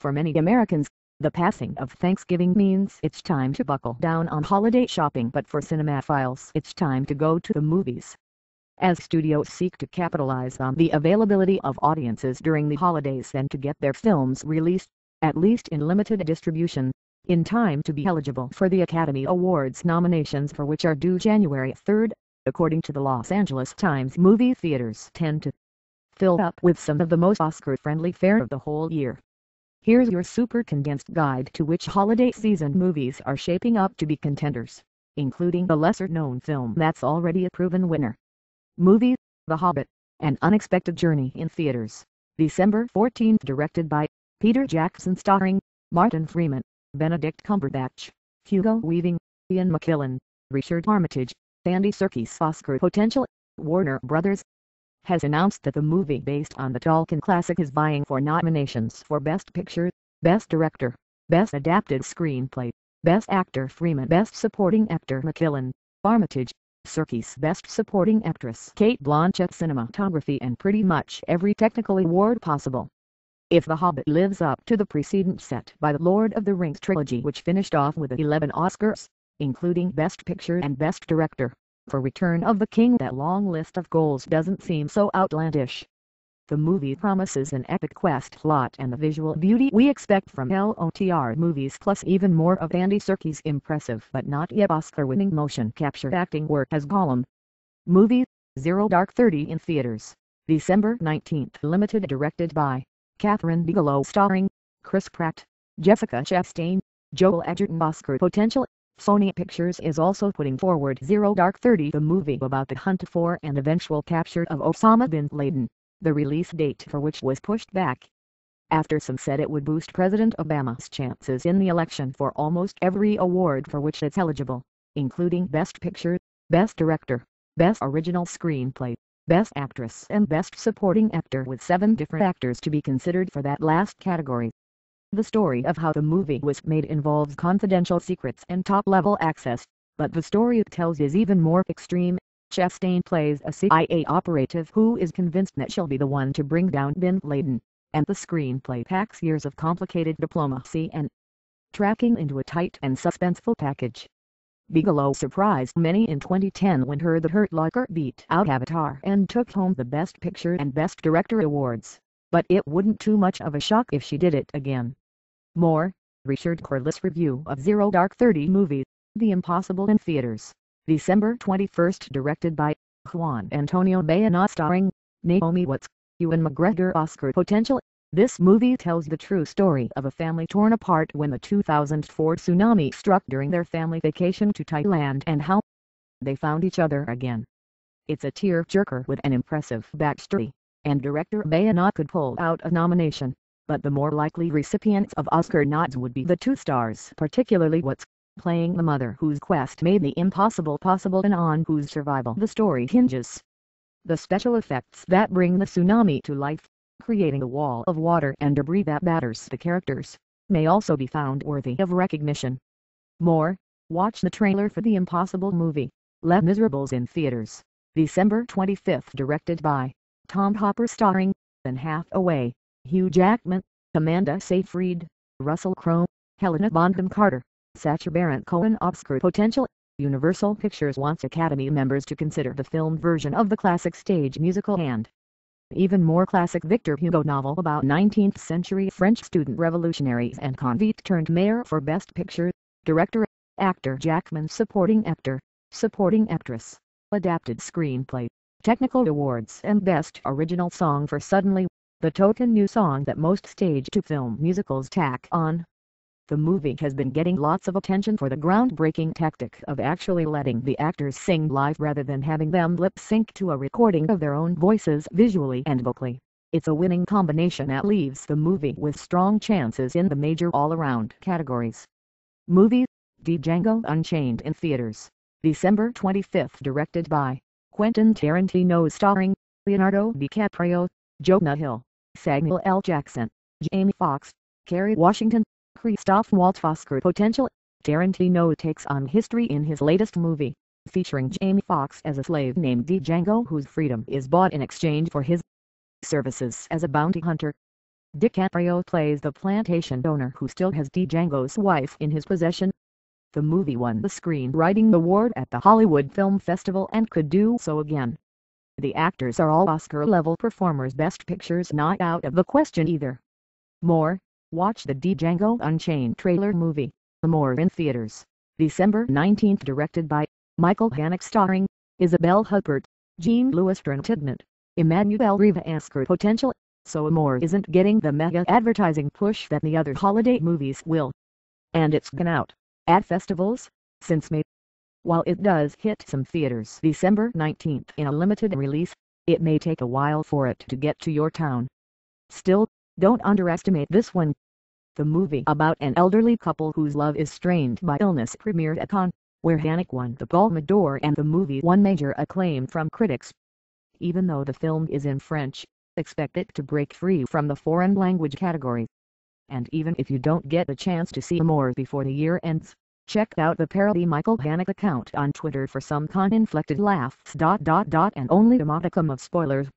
For many Americans, the passing of Thanksgiving means it's time to buckle down on holiday shopping, but for cinemaphiles it's time to go to the movies. As studios seek to capitalize on the availability of audiences during the holidays and to get their films released, at least in limited distribution, in time to be eligible for the Academy Awards nominations, for which are due January 3, according to the Los Angeles Times, movie theaters tend to fill up with some of the most Oscar-friendly fare of the whole year. Here's your super condensed guide to which holiday season movies are shaping up to be contenders, including a lesser-known film that's already a proven winner. Movies: The Hobbit, An Unexpected Journey in theaters, December 14, directed by Peter Jackson, starring Martin Freeman, Benedict Cumberbatch, Hugo Weaving, Ian McKellen, Richard Armitage, Andy Serkis. Oscar potential: Warner Brothers has announced that the movie, based on the Tolkien classic, is vying for nominations for Best Picture, Best Director, Best Adapted Screenplay, Best Actor Freeman, Best Supporting Actor McKellen, Armitage, Serkis, Best Supporting Actress Cate Blanchett, Cinematography, and pretty much every technical award possible. If The Hobbit lives up to the precedent set by the Lord of the Rings trilogy, which finished off with 11 Oscars, including Best Picture and Best Director, for Return of the King, that long list of goals doesn't seem so outlandish. The movie promises an epic quest plot and the visual beauty we expect from LOTR movies, plus even more of Andy Serkis' impressive but not yet Oscar-winning motion capture acting work as Gollum. Movie: Zero Dark 30 in theaters, December 19, limited, directed by Catherine Bigelow, starring Chris Pratt, Jessica Chastain, Joel Edgerton. Oscar potential: Sony Pictures is also putting forward Zero Dark 30, the movie about the hunt for and eventual capture of Osama bin Laden, the release date for which was pushed back after some said it would boost President Obama's chances in the election for almost every award for which it's eligible, including Best Picture, Best Director, Best Original Screenplay, Best Actress and Best Supporting Actor, with 7 different actors to be considered for that last category. The story of how the movie was made involves confidential secrets and top-level access, but the story it tells is even more extreme. Chastain plays a CIA operative who is convinced that she'll be the one to bring down bin Laden, and the screenplay packs years of complicated diplomacy and tracking into a tight and suspenseful package. Bigelow surprised many in 2010 when The Hurt Locker beat out Avatar and took home the Best Picture and Best Director awards, but it wouldn't too much of a shock if she did it again. More: Richard Corliss review of Zero Dark 30 movie, The Impossible in theaters, December 21, directed by Juan Antonio Bayona, starring Naomi Watts, Ewan McGregor. Oscar potential: this movie tells the true story of a family torn apart when the 2004 tsunami struck during their family vacation to Thailand and how they found each other again. It's a tear-jerker with an impressive backstory, and director Bayona could pull out a nomination, but the more likely recipients of Oscar nods would be the 2 stars, particularly Watts, playing the mother whose quest made the impossible possible and on whose survival the story hinges. The special effects that bring the tsunami to life, creating a wall of water and debris that batters the characters, may also be found worthy of recognition. More: watch the trailer for The Impossible movie, Les Miserables in theaters, December 25, directed by Tom Hopper, starring Anne Hathaway, Hugh Jackman, Amanda Seyfried, Russell Crowe, Helena Bonham Carter, Sacha Baron Cohen. Oscar potential: Universal Pictures wants Academy members to consider the film version of the classic stage musical and even more classic Victor Hugo novel about 19th century French student revolutionaries and convict turned mayor for Best Picture, Director, Actor Jackman, Supporting Actor, Supporting Actress, Adapted Screenplay, Technical Awards and Best Original Song for Suddenly, the token new song that most stage-to-film musicals tack on. The movie has been getting lots of attention for the groundbreaking tactic of actually letting the actors sing live rather than having them lip-sync to a recording of their own voices visually and vocally. It's a winning combination that leaves the movie with strong chances in the major all-around categories. Movie: Django Unchained in theaters, December 25, directed by Quentin Tarantino, starring Leonardo DiCaprio, Jonah Hill, Samuel L. Jackson, Jamie Foxx, Kerry Washington, Christoph Waltz. Oscar potential: Tarantino takes on history in his latest movie, featuring Jamie Foxx as a slave named Django whose freedom is bought in exchange for his services as a bounty hunter. DiCaprio plays the plantation owner who still has Django's wife in his possession. The movie won the Screenwriting Award at the Hollywood Film Festival and could do so again. The actors are all Oscar-level performers. Best Picture's not out of the question either. More, watch the Django Unchained trailer movie, More in theaters, December 19th, directed by Michael Haneke, starring Isabelle Huppert, Jean-Louis Trintignant, Emmanuel Rivas. Potential, so More isn't getting the mega advertising push that the other holiday movies will. And it's been out at festivals since May. While it does hit some theaters December 19th in a limited release, it may take a while for it to get to your town. Still, don't underestimate this one. The movie about an elderly couple whose love is strained by illness premiered at Cannes, where Haneke won the Palme d'Or, and the movie won major acclaim from critics. Even though the film is in French, expect it to break free from the foreign language category. And even if you don't get a chance to see More before the year ends, check out the parody Michael Haneke account on Twitter for some Cannes-inflected laughs. And only a modicum of spoilers.